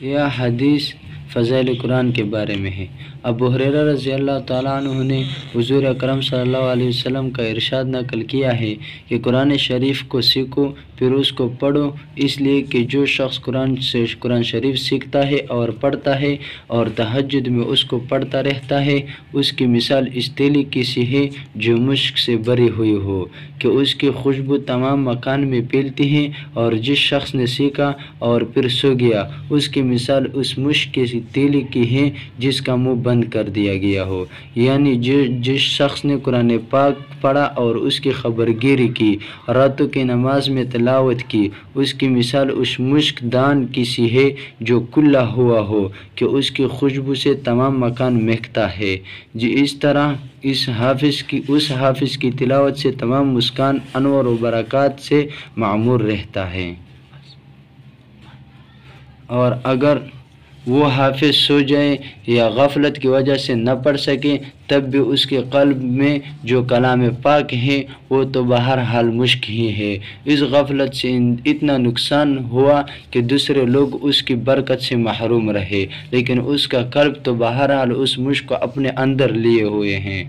یہ حدیث فضائل قرآن کے بارے میں ہے۔ ابو ہریرہ رضی اللہ تعالیٰ عنہ نے حضور اکرم صلی اللہ علیہ وسلم کا ارشاد نقل کیا ہے کہ قرآن شریف کو سیکھو پھر اس کو پڑھو، اس لیے کہ جو شخص قرآن شریف سیکھتا ہے اور پڑھتا ہے اور تہجد میں اس کو پڑھتا رہتا ہے، اس کی مثال اس تیلی کی سی ہے جو مشک سے بری ہوئی ہو کہ اس کی خوشبو تمام مکان میں پھیلتی ہے، اور جس شخص نے سیکھا اور پھر سو گیا، اس کی مثال اس مشک کی تیلی کی ہے جس کا منہ بند کر دیا گیا ہو۔ یعنی جس شخص نے قرآن پاک پڑھا اور اس کی خبر گیری کی، راتوں کی نماز میں تلاوت کی، اس کی مثال اس مشک دان کی سی ہے جو کھلا ہوا ہو کہ اس کی خوشبو سے تمام مکان مہکتا ہے۔ اس طرح اس حافظ کی تلاوت سے تمام مسکان انوار و برکات سے معمور رہتا ہے، اور اگر وہ حافظ سو جائے یا غفلت کی وجہ سے نہ پڑھ سکے تب بھی اس کے قلب میں جو کلام پاک ہے وہ تو بہرحال مشک ہی ہے۔ اس غفلت سے اتنا نقصان ہوا کہ دوسرے لوگ اس کی برکت سے محروم رہے، لیکن اس کا قلب تو بہرحال اس مشک کو اپنے اندر لیے ہوئے ہیں۔